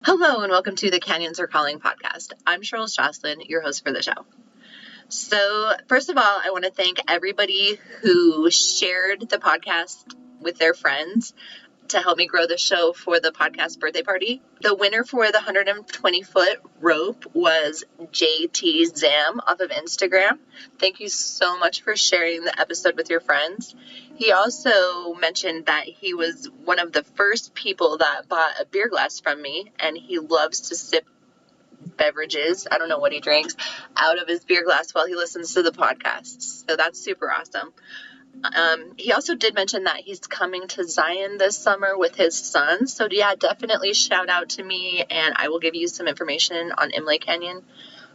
Hello and welcome to the Canyons Are Calling podcast. I'm Charles Jocelyn, your host for the show. So first of all, I want to thank everybody who shared the podcast with their friends to help me grow the show for the podcast birthday party. The winner for the 120-foot rope was JT Zam off of Instagram. Thank you so much for sharing the episode with your friends. He also mentioned that he was one of the first people that bought a beer glass from me, and he loves to sip beverages, I don't know what he drinks, out of his beer glass while he listens to the podcast. So that's super awesome. He also did mention that he's coming to Zion this summer with his son. So yeah, definitely shout out to me and I will give you some information on Imlay Canyon.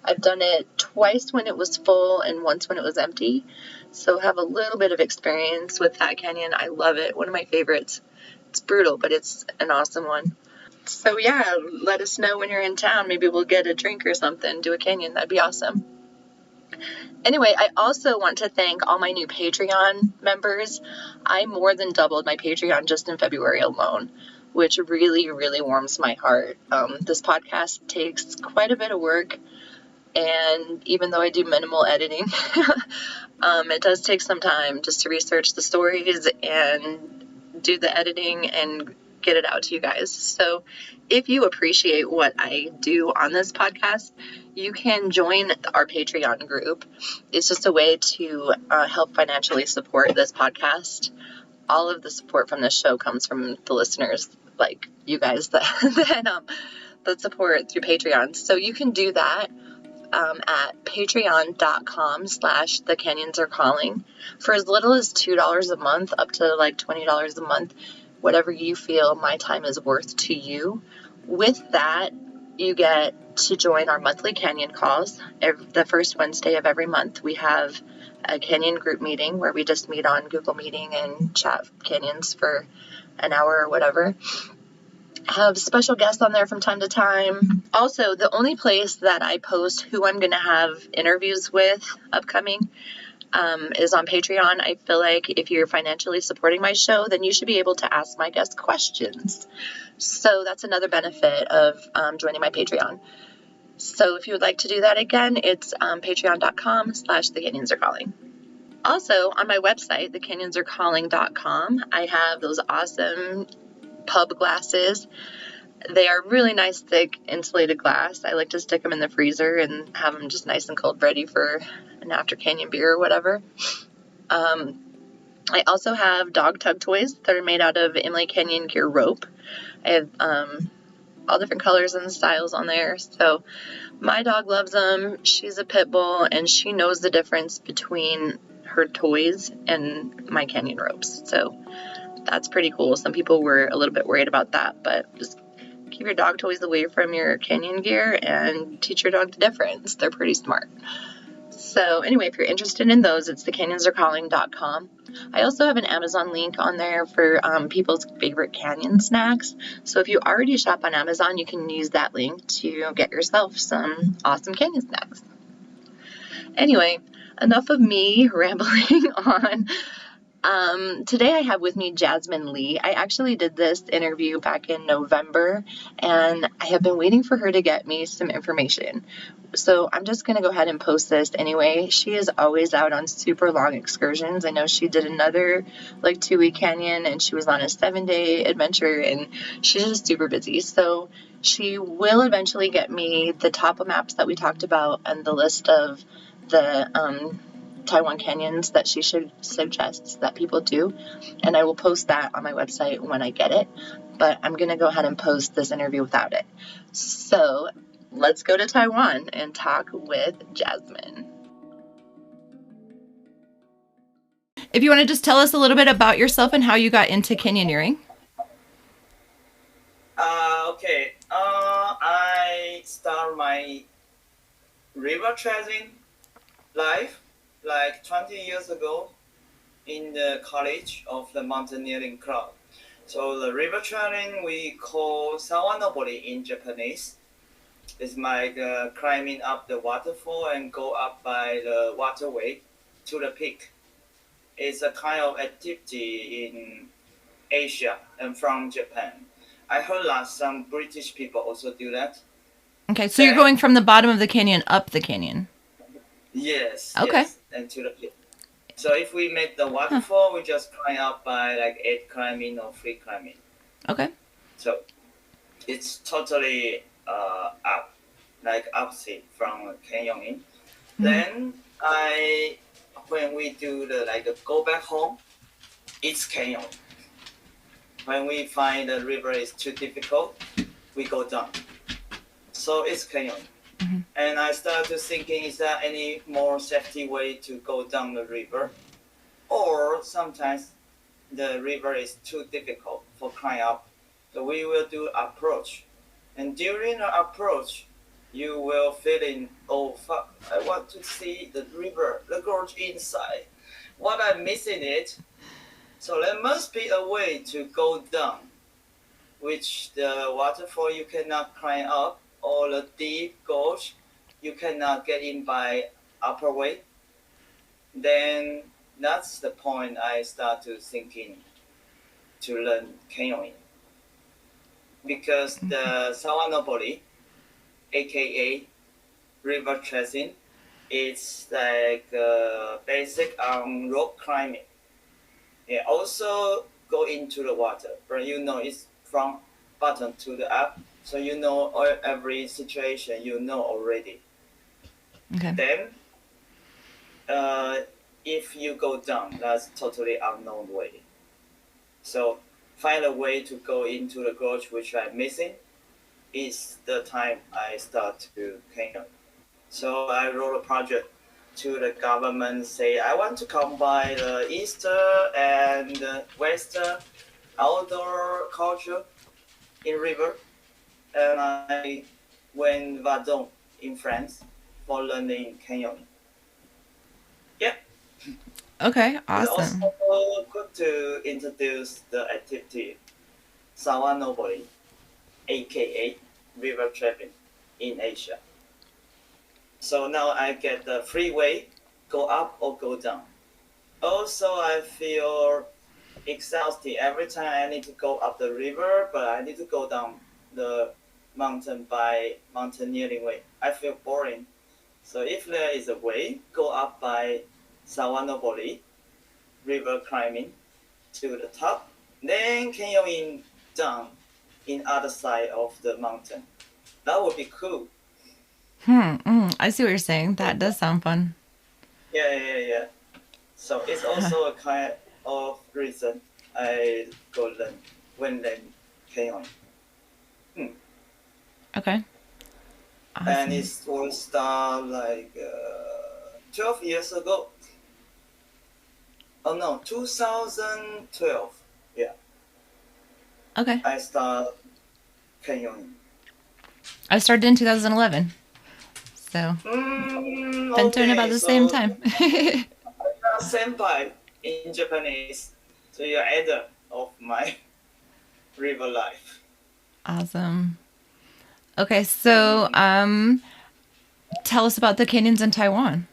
I've done it twice when it was full and once when it was empty. So have a little bit of experience with that canyon. I love it. One of my favorites. It's brutal, but it's an awesome one. So yeah, let us know when you're in town. Maybe we'll get a drink or something, do a canyon. That'd be awesome. Anyway, I also want to thank all my new Patreon members. I more than doubled my Patreon just in February alone, which really, really warms my heart. This podcast takes quite a bit of work, and even though I do minimal editing, it does take some time just to research the stories and do the editing and get it out to you guys. So if you appreciate what I do on this podcast, you can join our Patreon group. It's just a way to help financially support this podcast. All of the support from this show comes from the listeners, like you guys that support through Patreon. So you can do that at patreon.com/The Canyons Are Calling for as little as $2 a month up to like $20 a month, whatever you feel my time is worth to you. With that, you get to join our monthly canyon calls. The first Wednesday of every month, we have a canyon group meeting where we just meet on Google Meeting and chat canyons for an hour or whatever. Have special guests on there from time to time. Also, the only place that I post who I'm going to have interviews with upcoming is on Patreon. I feel like if you're financially supporting my show, then you should be able to ask my guests questions. So that's another benefit of joining my Patreon. So if you would like to do that again, it's patreon.com/The Canyons Are Calling. Also, on my website, thecanyonsarecalling.com, I have those awesome pub glasses. They are really nice, thick, insulated glass. I like to stick them in the freezer and have them just nice and cold, ready for an after canyon beer or whatever. I also have dog tug toys that are made out of Imlay Canyon gear rope. I have all different colors and styles on there. So my dog loves them. She's a pit bull and she knows the difference between her toys and my canyon ropes. So that's pretty cool. Some people were a little bit worried about that, but just keep your dog toys away from your canyon gear and teach your dog the difference. They're pretty smart. So anyway, if you're interested in those, it's thecanyonsarecalling.com. I also have an Amazon link on there for people's favorite canyon snacks. So if you already shop on Amazon, you can use that link to get yourself some awesome canyon snacks. Anyway, enough of me rambling on. Today I have with me Jasmine Li. I actually did this interview back in November, and I have been waiting for her to get me some information. So I'm just going to go ahead and post this anyway. She is always out on super long excursions. I know she did another like 2-week canyon, and she was on a 7-day adventure, and she's just super busy. So she will eventually get me the topo maps that we talked about and the list of the Taiwan canyons that she should suggest that people do, and I will post that on my website when I get it, but I'm going to go ahead and post this interview without it. So let's go to Taiwan and talk with Jasmine. If you want to just tell us a little bit about yourself and how you got into canyoneering. Okay. I start my river trekking life like 20 years ago in the college of the mountaineering club. So the river trekking we call sawanobori in Japanese. It's like climbing up the waterfall and go up by the waterway to the peak. It's a kind of activity in Asia and from Japan. I heard that some British people also do that. Okay, so you're going from the bottom of the canyon up the canyon. Yes. Okay. Yes, and to the pit. So if we make the waterfall, we just climb up by like 8 climbing or 3 climbing. Okay. So it's totally up, like opposite from canyoning. Then when we do the go back home, it's canyoning. When we find the river is too difficult, we go down. So it's canyoning. And I started thinking, is there any more safety way to go down the river? Or sometimes the river is too difficult for climb up. So we will do approach. And during the approach, you will feeling, oh fuck, I want to see the river, the gorge inside. What I'm missing it. So there must be a way to go down, which the waterfall you cannot climb up, or the deep gorge you cannot get in by upper way. Then that's the point I start to thinking to learn canyoning. Because the Sawanobori, aka river trekking, it's like basic on rock climbing. It also go into the water, but you know it's from bottom to the up, so you know every situation you know already. Okay. Then, if you go down, that's totally unknown way. So find a way to go into the gorge, which I'm missing, is the time I start to canyon. So I wrote a project to the government, say I want to combine the Easter and Western outdoor culture in river, and I went Vadon in France for learning canyoning. Yep. Okay, awesome. It's also good to introduce the activity Sawanobori, aka river trekking in Asia. So now I get the free way, go up or go down. Also, I feel exhausted every time I need to go up the river, but I need to go down the mountain by mountaineering way. I feel boring. So if there is a way, go up by Sawanobori, river climbing to the top, then canyoning down in other side of the mountain. That would be cool. I see what you're saying. That does sound fun. Yeah. So it's also a kind of reason I go learn canyoning. Okay. Awesome. And it will start like 12 years ago. Oh no, 2012. Yeah. Okay. I start canyoning. I started in 2011. So, been doing about the same time. Senpai in Japanese. So you're elder of my river life. Awesome. Okay, so tell us about the canyons in Taiwan.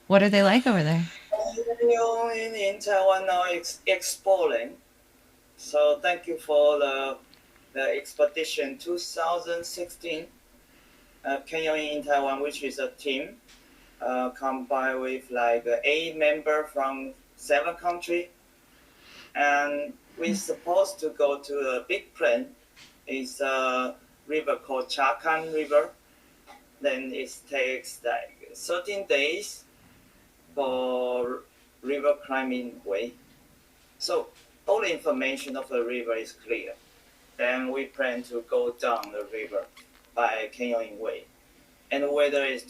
What are they like over there? Canyoning in Taiwan now is exploring. So thank you for the expedition 2016. Canyoning in Taiwan, which is a team combined with like 8 members from 7 countries. And we're supposed to go to a big plain. It's a river called Chakan River. Then it takes like 13 days for river climbing way. So all the information of the river is clear. Then we plan to go down the river by canyoning way. And the weather is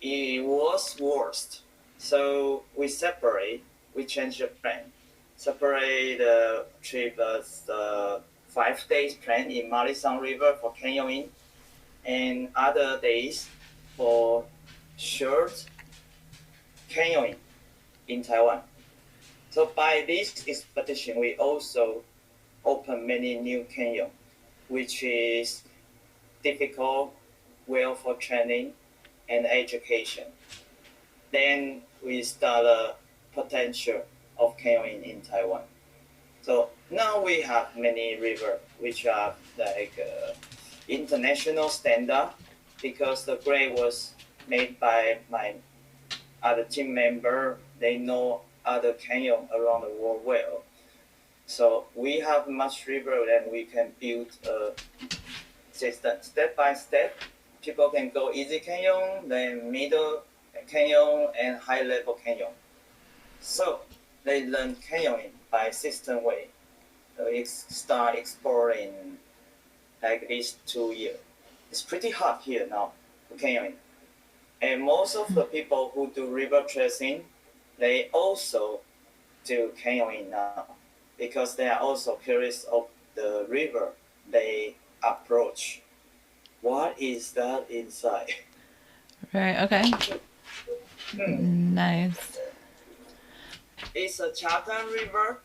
it was worst. So we change the plan. Separate the trip as the 5 days plan in Malisang River for canyoning and other days for short canyoning in Taiwan. So by this expedition, we also open many new canyon, which is difficult, well for training and education. Then we start a potential of canyoning in Taiwan. So Now we have many river which are like international standard because the grade was made by my other team member. They know other canyon around the world well. So we have much river and we can build a system step by step. People can go easy canyon, then middle canyon, and high level canyon. So they learn canyoning by system way. So start exploring like these 2 years. It's pretty hot here now for canyoning. And most of the people who do river tracing, they also do canyoning now because they are also curious of the river they approach. What is that inside? Right. Okay. Nice. It's a Chatan River.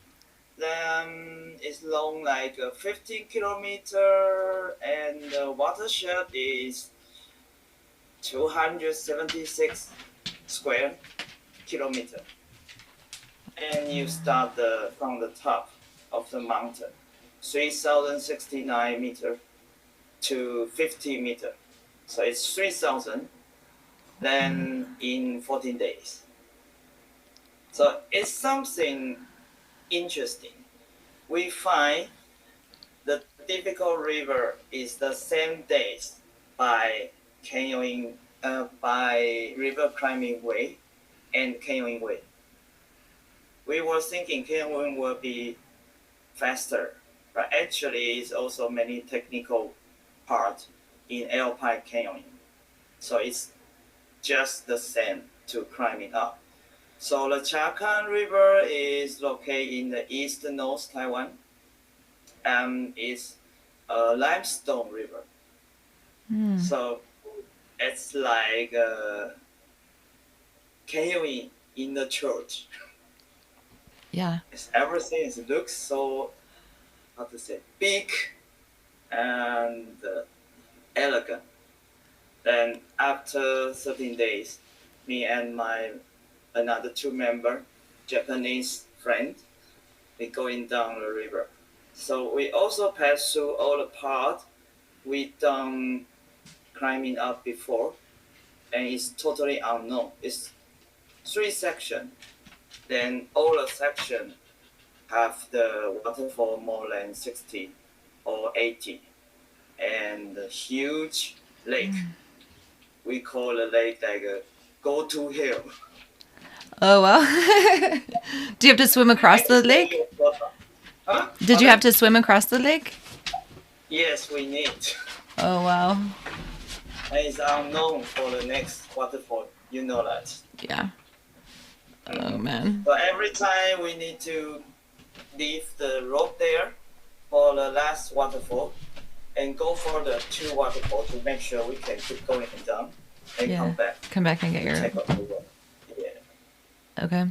Then it's long like 15 kilometer, and the watershed is 276 square kilometer. And you start from the top of the mountain, 3,069 meter to 50 meter. So it's 3,000. Then in 14 days. So it's something interesting. We find the difficult river is the same days by canyoning, by river climbing way and canyoning way. We were thinking canyoning will be faster, but actually it's also many technical part in alpine canyoning. So it's just the same to climbing up. So the Chakan River is located in the east north Taiwan, and it's a limestone river. So it's like canyoning in the church. Yeah. Everything looks so, how to say, big and elegant. Then after 13 days, me and my another two member, Japanese friend, we going down the river. So we also pass through all the part we done climbing up before, and it's totally unknown. It's 3 sections. Then all the section have the waterfall more than 60 or 80, and the huge lake. We call the lake like a go-to hill. Oh, well. Do you have to swim across the lake? Huh? Did you have to swim across the lake? Yes, we need. Oh, wow. And it's unknown for the next waterfall. You know that. Yeah. Oh, man. So every time we need to leave the rope there for the last waterfall and go for the 2 waterfall to make sure we can keep going down and come back. Come back and get your... Take up the rope. Yeah. Okay.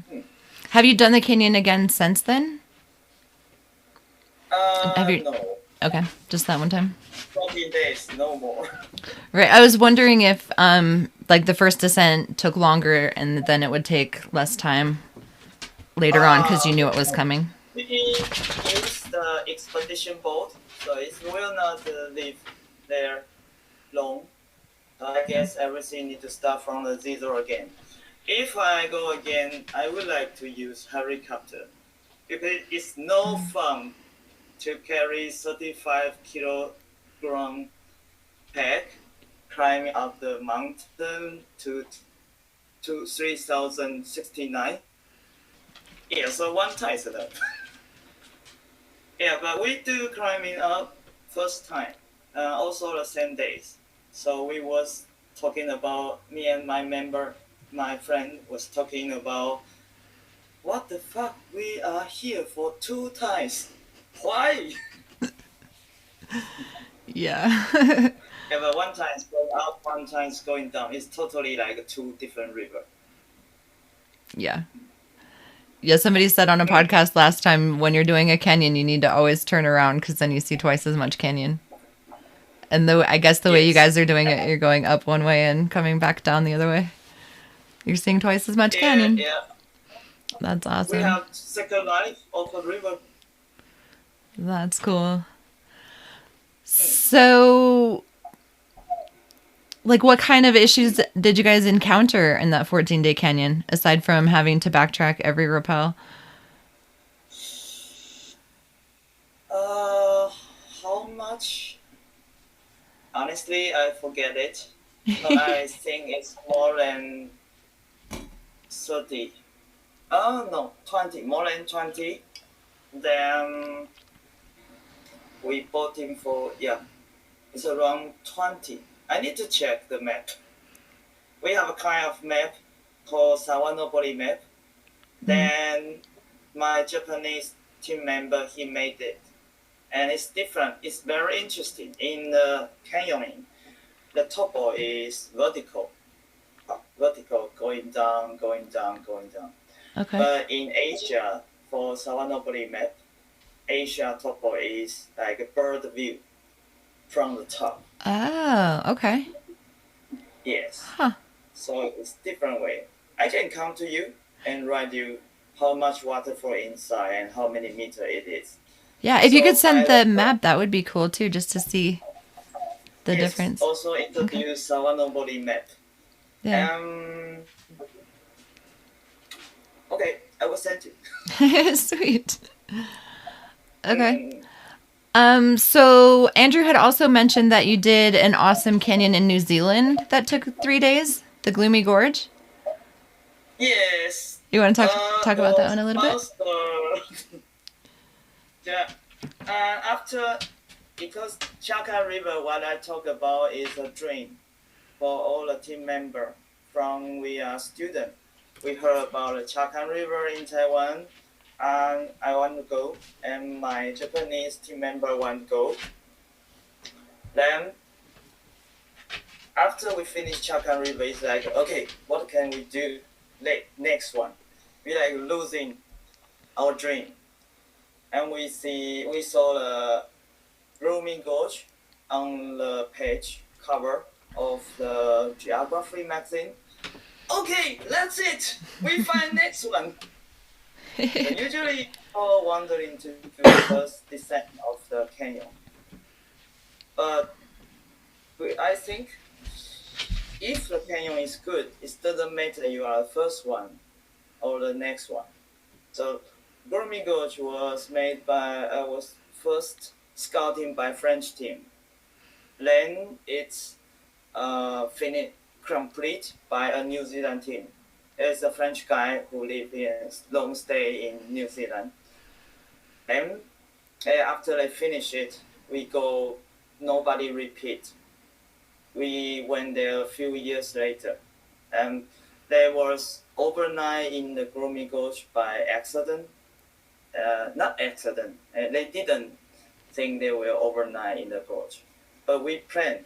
Have you done the canyon again since then? Have you... No. Okay, just that one time. 14 days, no more. Right. I was wondering if like the first descent took longer and then it would take less time later on because you knew it was coming. We use the expedition boat, so it will not live there long. So I guess everything need to start from the zero again. If I go again, I would like to use helicopter because it's no fun to carry 35 kilogram pack climbing up the mountain to 3,069. Yeah, so one time is enough. Yeah, but we do climbing up first time, also the same days. So we was talking about, me and my friend was talking about, what the fuck, we are here for 2 times. Why? Yeah. Yeah, but one time is going up, one time is going down. It's totally like 2 different rivers. Yeah. Yeah, somebody said on a podcast last time, when you're doing a canyon, you need to always turn around because then you see twice as much canyon. And I guess the way you guys are doing it, you're going up one way and coming back down the other way. You're seeing twice as much canyon. Yeah. That's awesome. We have second life of the river. That's cool. So, like, what kind of issues did you guys encounter in that 14-day canyon, aside from having to backtrack every rappel? How much? Honestly, I forget it. But I think it's more than 30. Oh, no, 20. More than 20. Then we bought him for, yeah, it's around 20. I need to check the map. We have a kind of map called Sawanobori map. Then my Japanese team member, he made it. And it's different. It's very interesting. In the canyoning, the topo is vertical, going down, going down, going down. Okay. But in Asia, for Sawanobori map, Asia topo is like a bird view from the top. Oh, okay. Yes. Huh. So it's different way. I can come to you and write you how much waterfall inside and how many meter it is. Yeah, if you So could send by the map, that would be cool too, just to see the yes, difference. also introduce Sawanobori map. Yeah. Okay, I will send you. Sweet. Okay. So Andrew had also mentioned that you did an awesome canyon in New Zealand that took 3 days, the Gloomy Gorge. Yes. You want to talk about that one a little bit? Yeah. After, because Chaka River, what I talk about is a dream for all the team member from we are student. We heard about the Chaka River in Taiwan, and I want to go, and my Japanese team member want to go. Then, after we finish Chaka River, it's like, okay, what can we do next one? We like losing our dream. And we saw the Roaming Gorge on the page cover of the Geography magazine. Okay, that's it. We find next one. And usually people wandering to the first descent of the canyon. But I think if the canyon is good, it doesn't matter you are the first one or the next one. So Roaming Gorge was first scouting by French team. Then it's complete by a New Zealand team. There's a French guy who live in long stay in New Zealand. Then after they finish it, we go. Nobody repeat. We went there a few years later, and there was overnight in the Roaming Gorge by accident. Not accident. They didn't think they were overnight in the gorge, but we planned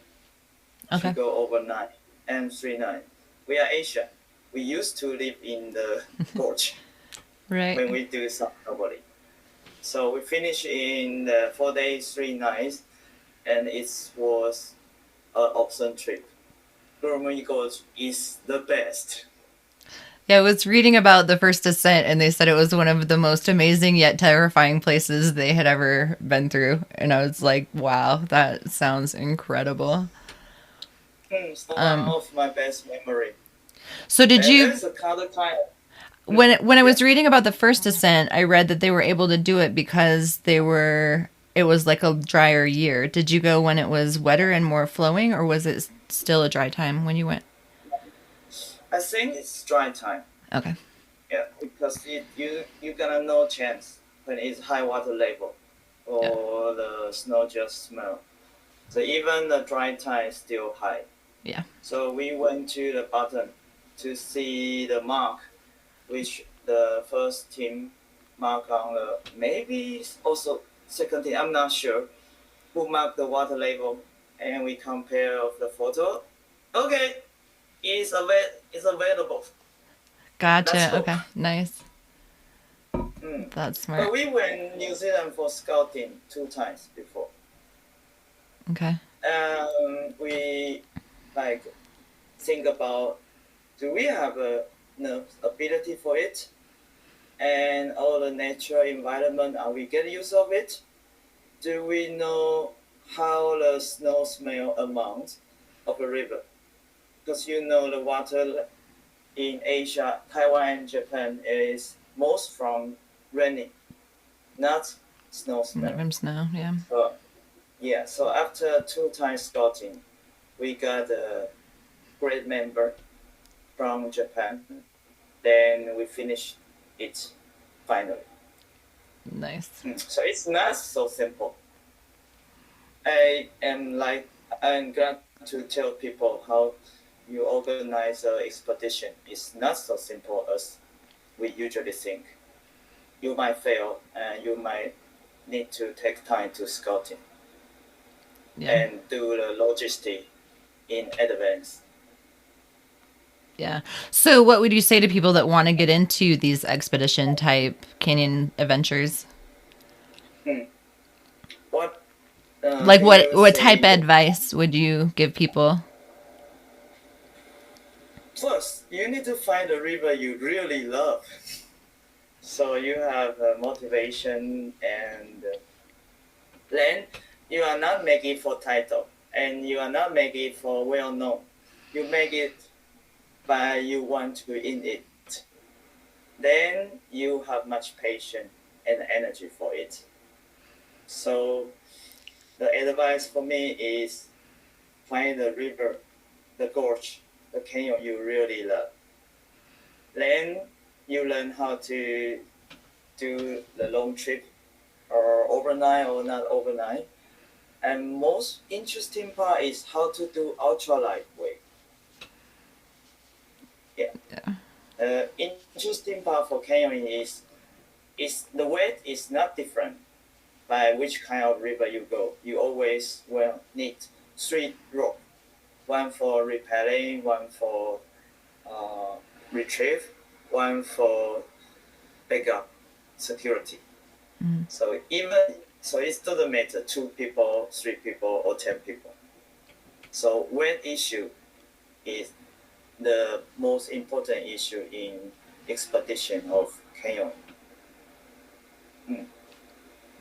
to go overnight and 3 nights. We are Asian. We used to live in the gorge Right. when we do snowboarding. So we finished in the 4 days, 3 nights, and it was an awesome trip. Roaming Gorge is the best. Yeah, I was reading about the first descent, and they said it was one of the most amazing yet terrifying places they had ever been through. And I was like, wow, that sounds incredible. It's one of my best memory. So did you... There's another kind of, When I was reading about the first descent, I read that they were able to do it because it was like a drier year. Did you go when it was wetter and more flowing, or was it still a dry time when you went? I think it's dry time. Okay. Yeah, because you gonna no chance when it's high water level or the snow just smell. So even the dry time is still high. Yeah. So we went to the bottom to see the mark, which the first team mark on the, maybe also second team, I'm not sure, who marked the water level, and we compare of the photo. Okay, it's available. Gotcha. Okay. Nice. Mm. That's smart. But we went New Zealand for scouting 2 times before. Okay. We like think about, do we have ability for it, and all the natural environment, are we get use of it? do we know how the snow smell amount of a river? Because you know the water in Asia, Taiwan and Japan is most from raining, not snow smell. From snow, yeah. So, yeah, so after 2 times scouting, we got a great member from Japan. Then we finished it finally. Nice. So it's not so simple. I'm glad to tell people how you organize an expedition. It's not so simple as we usually think. You might fail and you might need to take time to scouting and do the logistic in advance. Yeah. So what would you say to people that want to get into these expedition type canyon adventures? What what type of advice would you give people? First, you need to find a river you really love. So you have motivation, and then you are not making it for title, and you are not making it for well known. You make it by you want to in it. Then you have much patience and energy for it. So the advice for me is find the river, the gorge, the canyon you really love. Then you learn how to do the long trip or overnight or not overnight. And most interesting part is how to do ultra lightweight. Yeah. Interesting part for canyoning is the weight is not different by which kind of river you go. You always will need 3 ropes. One for rappelling, one for retrieve, one for backup security. So it doesn't matter 2 people, 3 people, or 10 people. So weight issue is the most important issue in expedition of canyoning.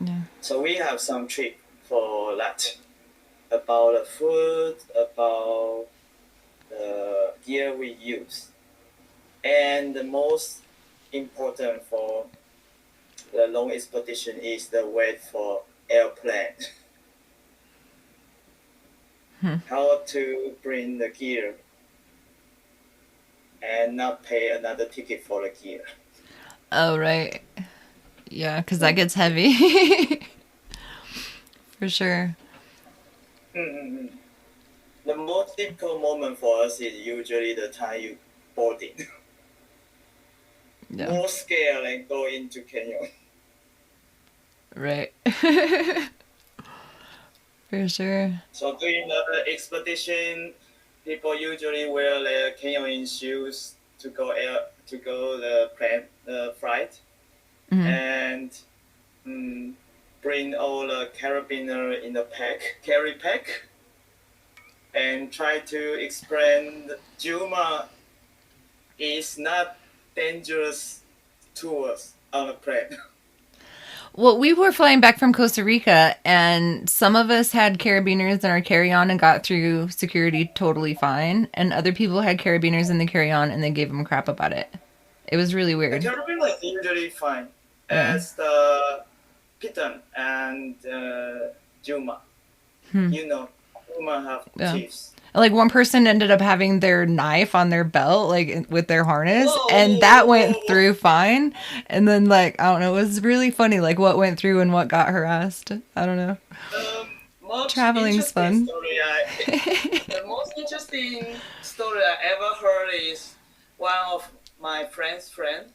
Yeah. So we have some trick for that, about the food, about the gear we use, and the most important for the long expedition is the weight for airplane. How to bring the gear and not pay another ticket for the gear. Oh, right. Yeah, because that gets heavy. For sure. The most difficult moment for us is usually the time you boarding. Yeah. More scared than go into canyon. Right. For sure. So during the expedition, people usually wear their canyoning shoes to go the flight, and bring all the carabiner in the carry pack, and try to explain Juma is not dangerous to us on a plane. Well, we were flying back from Costa Rica, and some of us had carabiners in our carry-on and got through security totally fine, and other people had carabiners in the carry-on and they gave them crap about it. It was really weird. The carabiner is usually fine, as the Piton and Juma. You know, Juma have teeth. Like, one person ended up having their knife on their belt, like, with their harness, and that went through fine. And then, like, I don't know, it was really funny, like, what went through and what got harassed. I don't know. Traveling's fun. The most interesting story I ever heard is one of my friend's friend,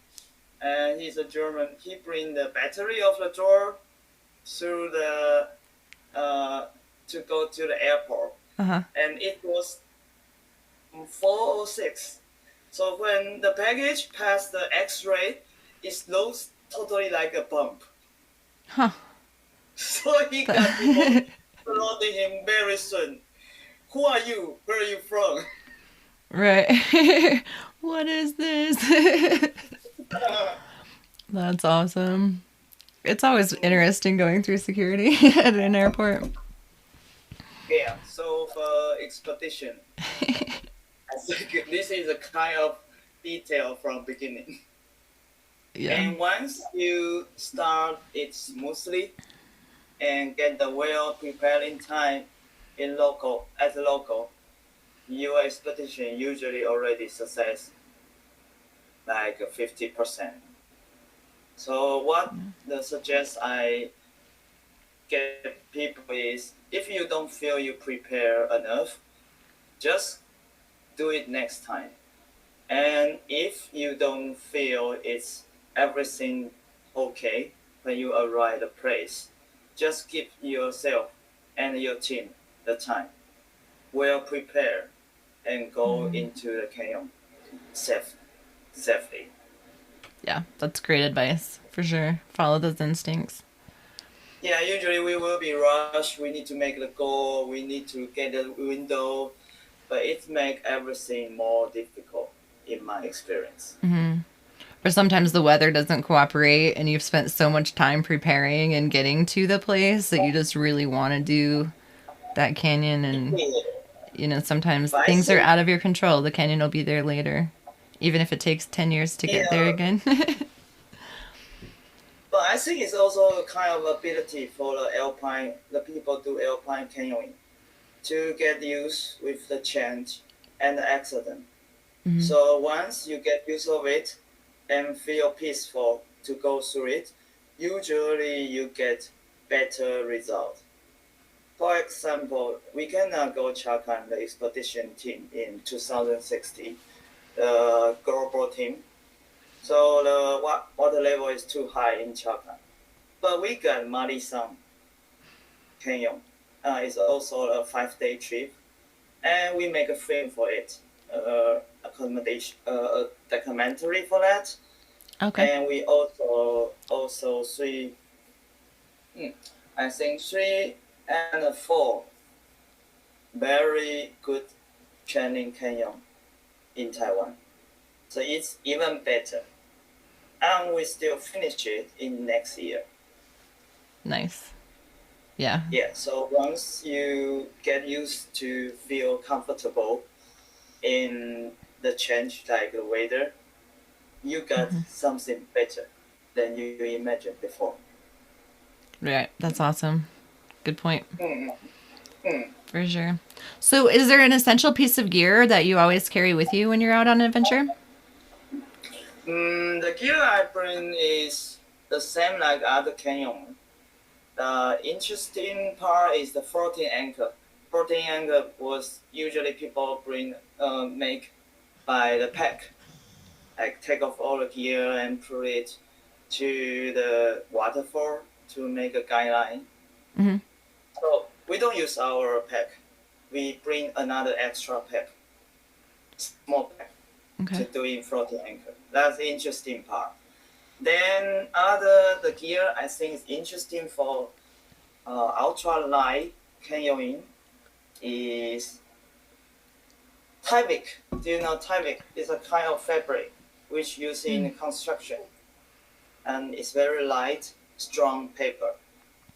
and he's a German. He bring the battery of the door through the to go to the airport. And it was 406. So when the package passed the X-ray, it looks totally like a bump. So he got people flooding him very soon. Who are you? Where are you from? Right. What is this? That's awesome. It's always interesting going through security at an airport. Yeah, so for expedition, I think this is a kind of detail from beginning. Yeah. And once you start it smoothly and get the well preparing time as local, your expedition usually already success like 50%. So what the suggest I get people is if you don't feel you prepare enough, just do it next time. And if you don't feel it's everything okay when you arrive at the place, just give yourself and your team the time, well prepared, and go into the canyon safely. Yeah, that's great advice for sure. Follow those instincts. Yeah, usually we will be rushed. We need to make the goal. We need to get the window, but it make everything more difficult in my experience. Or sometimes the weather doesn't cooperate and you've spent so much time preparing and getting to the place that you just really want to do that canyon. And, you know, sometimes But I things are think, out of your control. The canyon will be there later, even if it takes 10 years to get there yeah, again. but I think it's also a kind of ability for the people do alpine canyoning, to get used with the change and the accident. So once you get used of it and feel peaceful to go through it, usually you get better result. For example, we can go check on the expedition team in 2016, the global team. So the water level is too high in Chakan. But we got Malisan Canyon. It's also a 5-day trip, and we make a film for it, a documentary for that. Okay. And we also I think 3 and 4 very good training canyon in Taiwan. So it's even better. And we still finish it in next year. Nice. Yeah. Yeah, so once you get used to feel comfortable in the change, like the weather, you got something better than you imagined before. Right. That's awesome. Good point. Mm, mm. For sure. So, is there an essential piece of gear that you always carry with you when you're out on an adventure? The gear I bring is the same like other canyon. The interesting part is the floating anchor. Floating anchor was usually people make by the pack. Like take off all the gear and put it to the waterfall to make a guideline. Mm-hmm. So we don't use our pack. We bring another extra pack, small pack, to do in floating anchor. That's the interesting part. Then the gear I think is interesting for ultra light canyoning is Tyvek. Do you know Tyvek? It's a kind of fabric which used in construction, and it's very light, strong paper.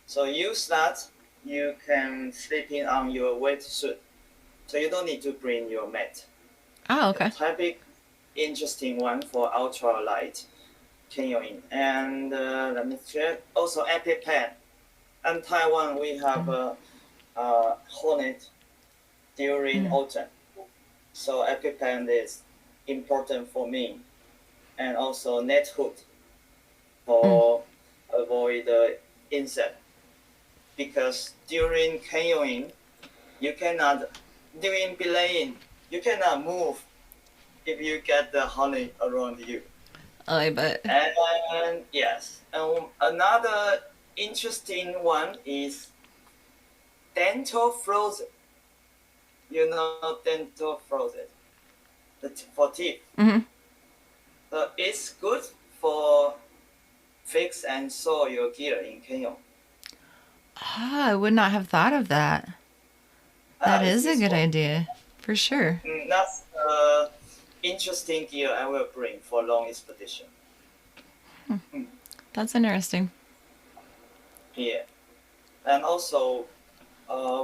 So use that. You can sleep in on your wetsuit, so you don't need to bring your mat. Oh, okay. Tyvek, interesting one for ultra light canyoning. And let me check. Also EpiPen. In Taiwan, we have a hornet during autumn. So EpiPen is important for me. And also net hood for avoid the insect. Because during canyoning, during belaying, you cannot move if you get the honey around you. Oh, I bet. And yes, another interesting one is dental frozen. You know dental frozen, for teeth. Mm-hmm. So it's good for fix and sew your gear in canyon. Ah, I would not have thought of that. That is a good idea, for sure. That's interesting gear I will bring for long expedition. That's interesting. here. And also,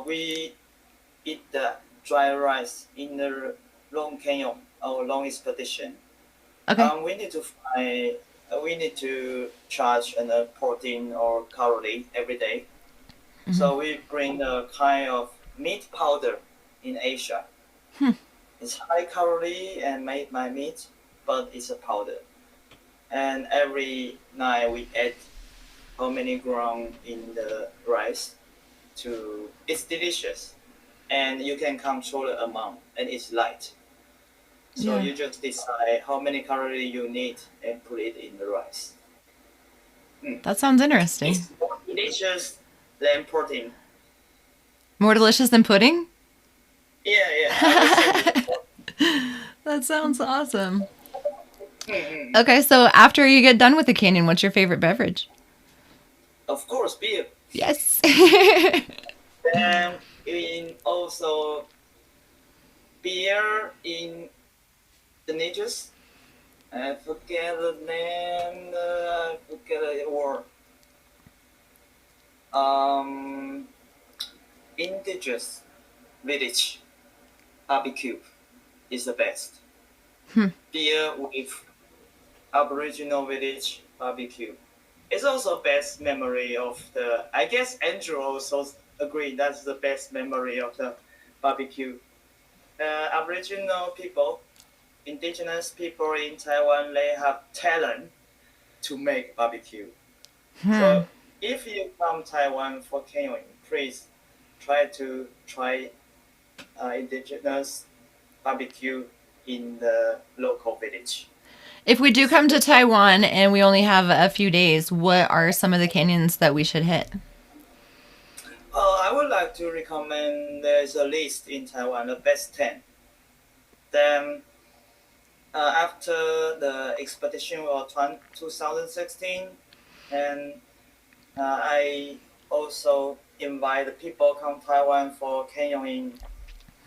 we eat the dry rice in the long canyon or long expedition. Okay. We need to charge a protein or calorie every day. So we bring a kind of meat powder in Asia. It's high calorie and made by meat, but it's a powder. And every night we add how many gram in the rice to. It's delicious, and you can control the amount, and it's light. So Yeah. you just decide how many calories you need and put it in the rice. That sounds interesting. It's more delicious than protein. More delicious than pudding? Yeah, I would say That sounds awesome. Mm-mm. Okay, so after you get done with the canyon, what's your favorite beverage? Of course, beer. Yes. Then in also beer in the natures. I forget the name. I forget the word. Um, indigenous village barbecue is the best. Beer with Aboriginal village barbecue. It's also best memory of the. I guess Andrew also agree that's the best memory of the barbecue. Aboriginal people, indigenous people in Taiwan, they have talent to make barbecue. So if you come Taiwan for canyoning, please try indigenous barbecue in the local village. If we do come to Taiwan and we only have a few days, what are some of the canyons that we should hit? I would like to recommend there's a list in Taiwan, the best 10. Then after the expedition of 2016, and I also invite the people come Taiwan for canyoning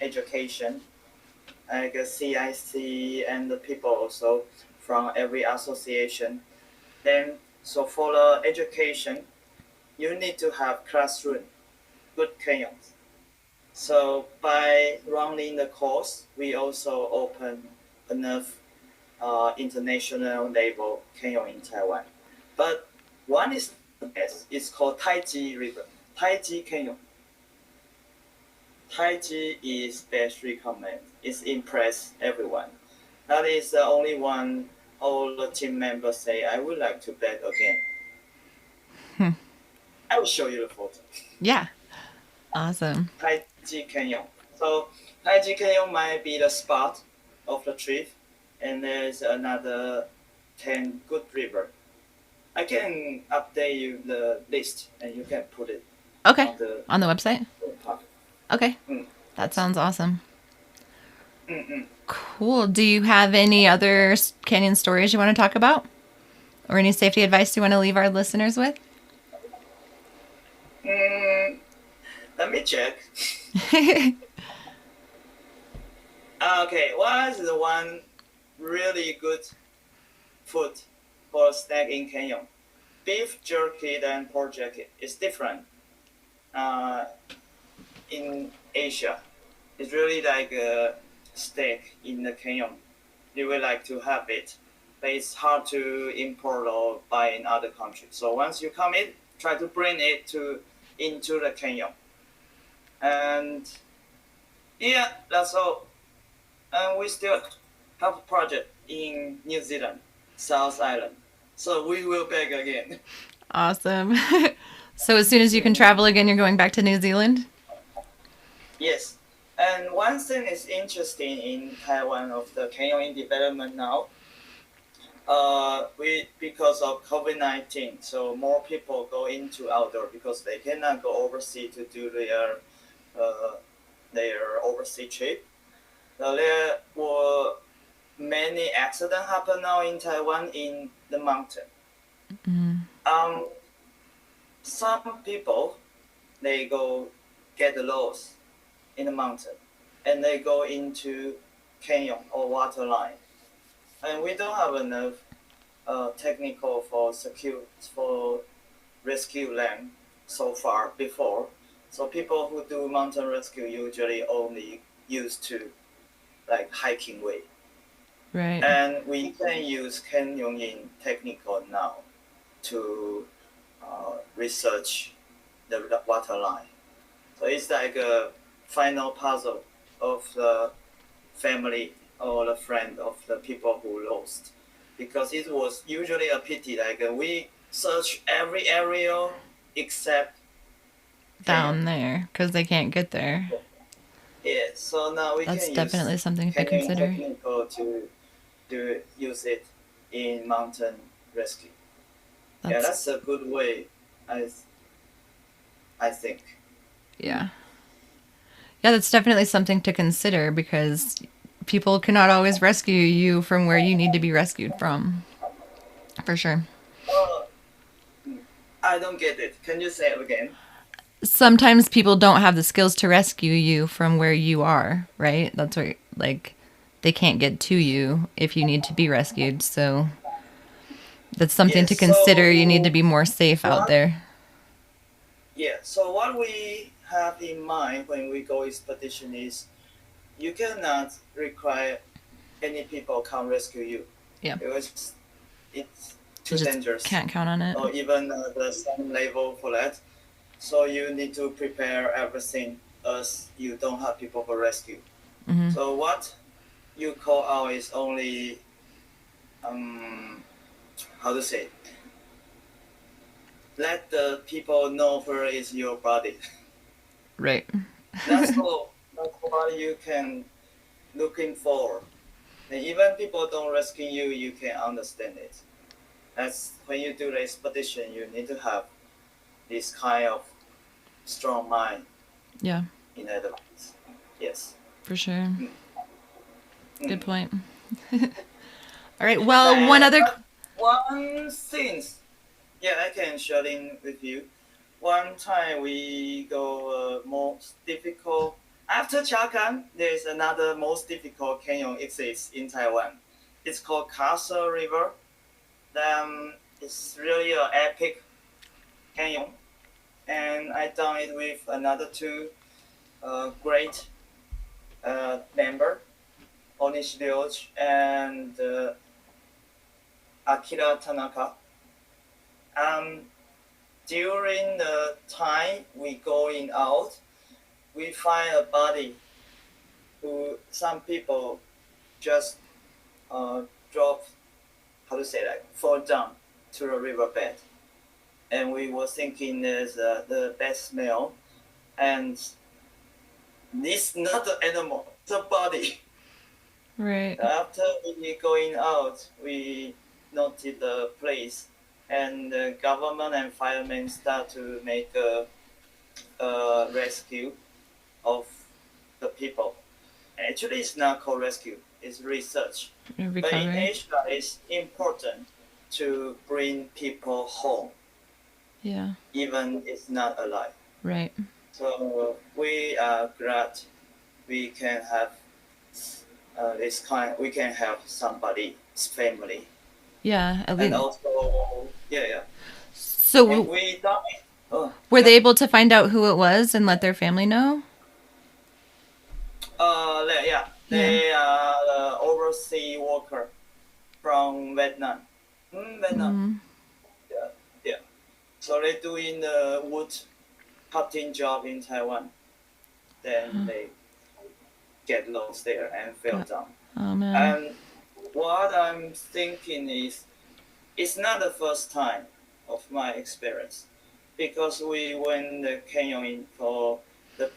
education, like CIC and the people also from every association. Then, so for the education, you need to have classroom, good canyons. So by running the course, we also open enough international level canyon in Taiwan. But one is the best. It's called Taiji River, Taiji Canyon. Taiji is best recommend. It's impress everyone. That is the only one all the team members say, I would like to bet again. I will show you the photo. Yeah. Awesome. Taiji Canyon. So Taiji Canyon might be the spot of the trip, and there's another 10 good river. I can update you the list, and you can put it Okay. On the website? top. Okay. That sounds awesome. Mm-mm. Cool. Do you have any other canyon stories you want to talk about? Or any safety advice you want to leave our listeners with? Let me check. Okay, what is the one really good food for a snack in Canyon? Beef jerky and pork jerky is different. In Asia, it's really like a steak in the canyon. You would like to have it, but it's hard to import or buy in other countries. So once you come in, try to bring it into the canyon. And yeah, that's all. And we still have a project in New Zealand, South Island. So we will back again. Awesome. So as soon as you can travel again, you're going back to New Zealand? Yes. And one thing is interesting in Taiwan of the canyoning development now. Because of COVID-19, so more people go into outdoor because they cannot go overseas to do their overseas trip. So there were many accidents happen now in Taiwan in the mountain. Some people they go get lost in the mountain, and they go into canyon or water line, and we don't have enough technical for rescue them. so far before. So people who do mountain rescue usually only used to like hiking way. Right. And we can use canyoning technique now to research the water line. So it's like a final puzzle of the family or the friend of the people who lost. Because it was usually a pity, like we search every area except Down there, because they can't get there. yeah. So now we That's can definitely use something to canyoning consider. technique to use it in mountain rescue. Yeah, that's a good way, I think. Yeah. Yeah, that's definitely something to consider because people cannot always rescue you from where you need to be rescued from. For sure. I don't get it. Can you say it again? Sometimes people don't have the skills to rescue you from where you are, right? That's where, like, they can't get to you if you need to be rescued. So that's something Yes, to consider. You need to so be more safe out there. yeah, so what we have in mind when we go expedition is you cannot require any people come rescue you. Yeah. Because it's You too just dangerous. can't count on it. Or even the same level for that. So you need to prepare everything as you don't have people for rescue. Mm-hmm. So what you call out is only, how to say, let the people know where is your body. Right. That's all. That's what you can looking for. And even people don't rescue you, you can understand it. That's when you do the expedition, you need to have this kind of strong mind. Yeah. In other words, yes. For sure. Good point. All right. Well, one thing, yeah, I can share in with you. One time we go most difficult. After Chakan, there is another most difficult canyon exists in Taiwan. It's called Castle River. It's really an epic canyon, and I done it with another two great member, Onishi Ryoji and Akira Tanaka. During the time we going out, we find a body who some people just drop, how to say that, fall down to the riverbed. And we were thinking there's the best smell. And this not the animal, it's a body. Right. After we going out, we noted the place, and the government and firemen start to make a rescue of the people. Actually, it's not called rescue; it's research. Recovery. But in Asia, it's important to bring people home. Yeah. Even it's not alive. Right. So we are glad we can have this kind. We can help somebody's family. Yeah. At And least. also, yeah. So And we done it. were they able to find out who it was and let their family know? Yeah. They are the overseas worker from Vietnam. Vietnam. Yeah. So they doing the wood cutting job in Taiwan. Then they get lost there and fell down. Oh man. And what I'm thinking is, it's not the first time of my experience, because we went the canyoning for the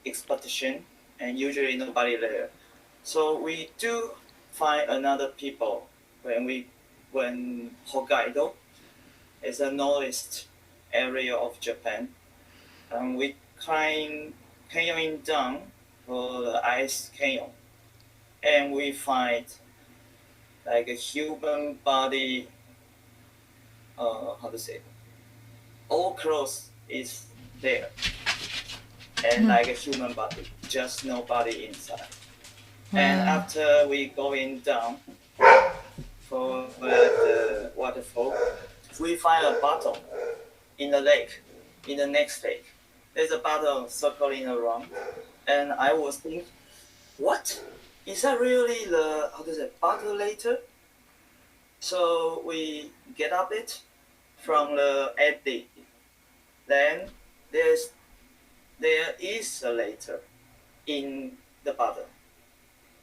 expedition and usually nobody there. So we do find another people when Hokkaido is a northeast area of Japan, and we climb canyoning down for the ice canyon, and we find like a human body. How to say? All clothes is there, and like a human body, just no body inside. Wow. And after we going down for the waterfall, we find a bottle in the lake. in the next lake. There's a bottle circling around, and I was thinking, what? Is that really the bottle later? So we get up it from the eddy. Then there is a later in the bottle,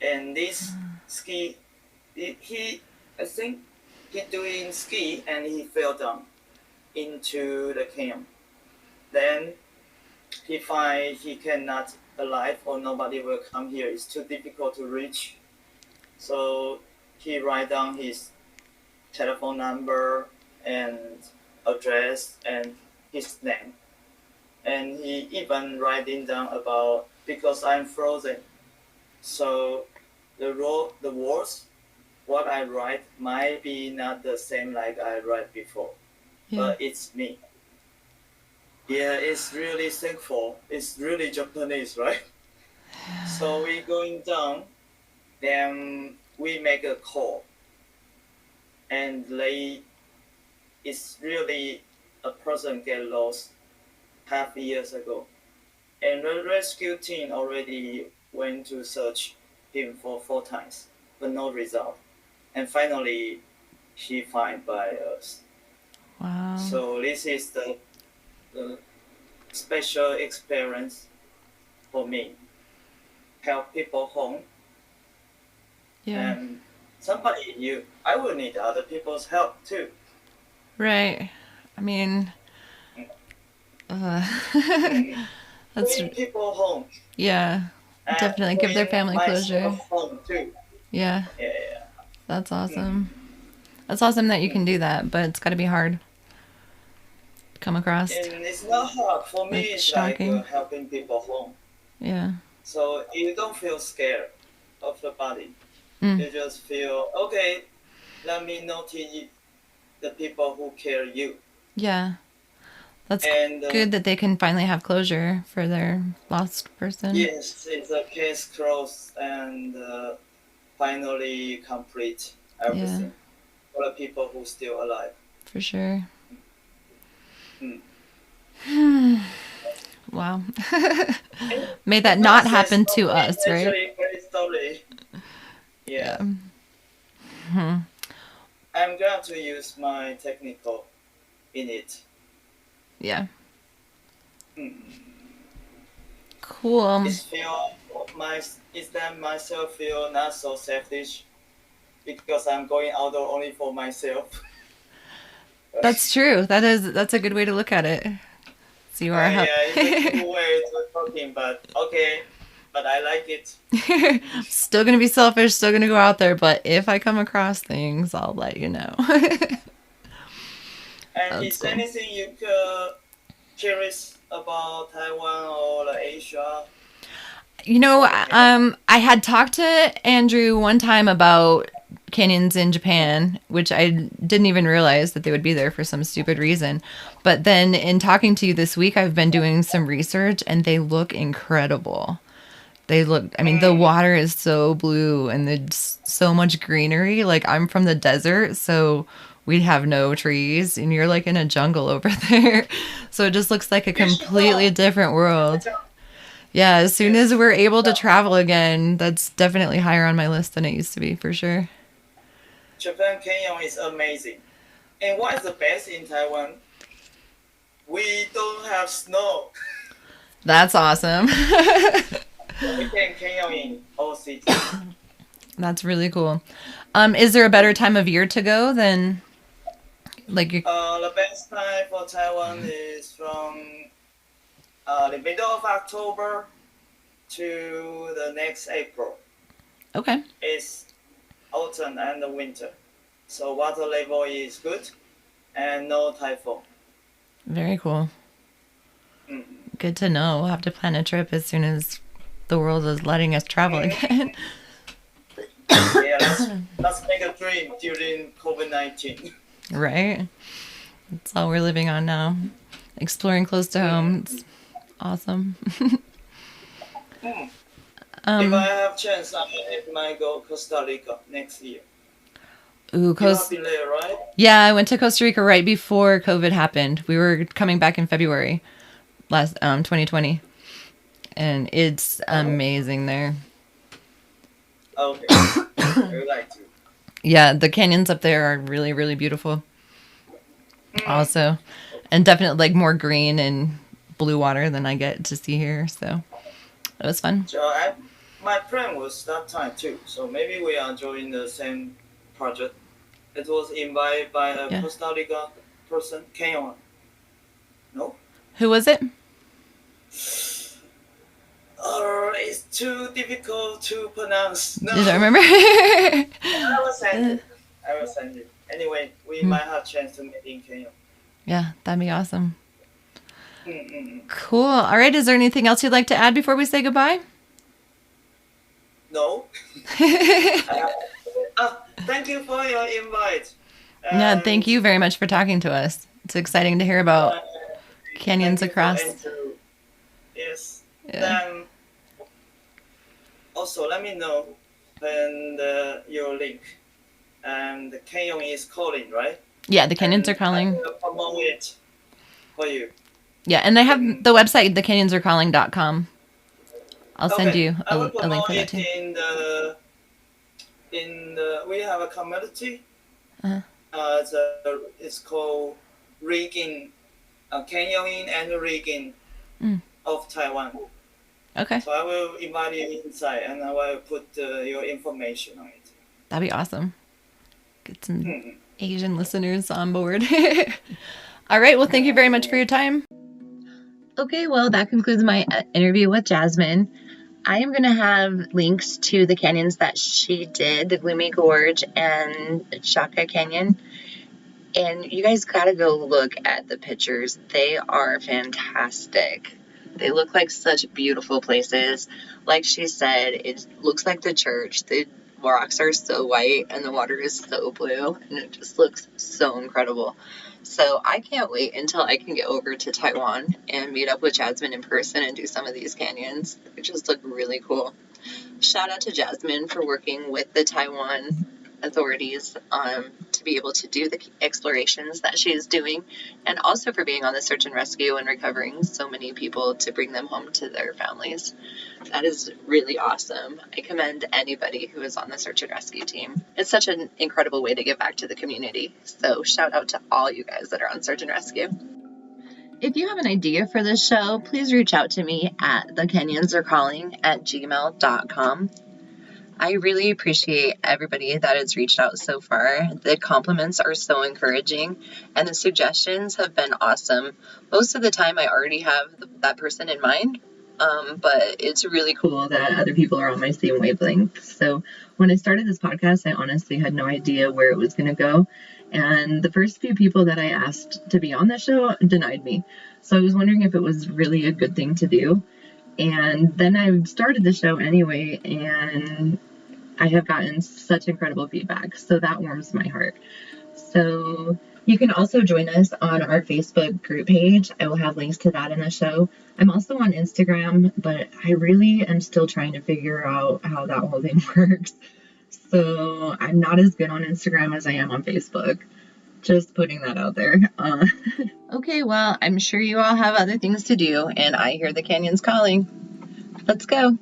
and this ski, I think he doing ski and he fell down into the canyon. Then he find he cannot alive or nobody will come here. It's too difficult to reach. So he write down his telephone number and address and his name. And he even writing down about because I'm frozen. So the words what I write might be not the same like I write before. Yeah. But it's me. Yeah, it's really thankful. It's really Japanese, right? So we going down, then we make a call. And it's really a person get lost half years ago. And the rescue team already went to search him for 4 times, but no result. And finally, he found by us. Wow. So this is the special experience for me. Help people home. Yeah. And I will need other people's help too. Right. I mean, that's Bring people home. yeah. And Definitely give their bring family closure. myself home too. Yeah. Yeah. That's awesome. That's awesome that you can do that, but it's got to be hard. Come across. And it's not hard. For me, It's it's shocking. like helping people home. Yeah. So you don't feel scared of the body. Mm. You just feel, okay, let me notice the people who care you. Yeah. That's And good that they can finally have closure for their lost person. yes, it's a case closed and finally complete everything for the people who still alive. For sure. Mm. Wow. May that not happen to us, right? Actually, great story. Yeah. Hmm. I'm glad to use my technical in it. Yeah. Mm. Cool. Is that myself feel not so selfish because I'm going outdoor only for myself? That's true. That's a good way to look at it. So you are Yeah, it's a cool way to talking, but okay, but I like it. still gonna be selfish, still gonna go out there, but if I come across things, I'll let you know. And That's is cool. anything you curious about Taiwan or Asia? You know, I had talked to Andrew one time about canyons in Japan, which I didn't even realize that they would be there for some stupid reason. But then in talking to you this week, I've been doing some research and they look incredible. The water is so blue and there's so much greenery. Like, I'm from the desert, so we'd have no trees and you're like in a jungle over there. So it just looks like a completely different world. Yeah, as soon as we're able to travel again, that's definitely higher on my list than it used to be, for sure. Japan Canyon is amazing. And what is the best in Taiwan? We don't have snow. That's awesome. We can canyoning all season. That's really cool. Is there a better time of year to go than like your... The best time for Taiwan is from the middle of October to the next April. Okay. It's autumn and the winter. So water level is good and no typhoon. Very cool. Mm. Good to know. We'll have to plan a trip as soon as the world is letting us travel again. Yeah, let's make a dream during COVID-19. Right? That's all we're living on now. Exploring close to home. It's awesome. If I have chance, I might go Costa Rica next year. Ooh, You have been there, right? Yeah, I went to Costa Rica right before COVID happened. We were coming back in February. last 2020, and it's amazing there. Okay. I would like to. Yeah, the canyons up there are really, really beautiful. Also, and definitely like more green and blue water than I get to see here. So it was fun. So my plan was that time too. So maybe we are joining the same project. It was invited by a Costa Rica person, Canyon. No? Who was it? It's too difficult to pronounce. No. You don't remember? I will send it. Anyway, we might have a chance to meet in Kenya. Yeah, that'd be awesome. Mm-mm. Cool. All right. Is there anything else you'd like to add before we say goodbye? No. Thank you for your invite. Yeah, thank you very much for talking to us. It's exciting to hear about canyons across. Yes. Yeah. Then also let me know when your link and the canyon is calling, right? Yeah, the canyons are calling. I will promote it for you. Yeah, and they have the website, thecanyonsarecalling.com. I'll send you I will a link for that promote too. in the we have a community. Uh-huh. It's called rigging, canyoning and rigging of Taiwan. Okay. So I will invite you inside and I will put your information on it. That'd be awesome. Get some Asian listeners on board. All right. Well, thank you very much for your time. Okay, well, that concludes my interview with Jasmine. I am going to have links to the canyons that she did, the Gloomy Gorge and Shaka Canyon. And you guys got to go look at the pictures. They are fantastic. They look like such beautiful places. Like she said, it looks like the church. The rocks are so white and the water is so blue. And it just looks so incredible. So I can't wait until I can get over to Taiwan and meet up with Jasmine in person and do some of these canyons. They just look really cool. Shout out to Jasmine for working with the Taiwan authorities to be able to do the explorations that she is doing, and also for being on the search and rescue and recovering so many people to bring them home to their families. That is really awesome. I commend anybody who is on the search and rescue team. It's such an incredible way to give back to the community. So shout out to all you guys that are on search and rescue. If you have an idea for this show, please reach out to me at thecanyonsarecalling@gmail.com. I really appreciate everybody that has reached out so far. The compliments are so encouraging, and the suggestions have been awesome. Most of the time, I already have that person in mind, but it's really cool that other people are on my same wavelength. So when I started this podcast, I honestly had no idea where it was going to go, and the first few people that I asked to be on the show denied me. So I was wondering if it was really a good thing to do. And then I started the show anyway, and I have gotten such incredible feedback. So that warms my heart. So you can also join us on our Facebook group page. I will have links to that in the show. I'm also on Instagram, but I really am still trying to figure out how that whole thing works. So I'm not as good on Instagram as I am on Facebook. Just putting that out there. Okay, well, I'm sure you all have other things to do, and I hear the canyons calling. Let's go.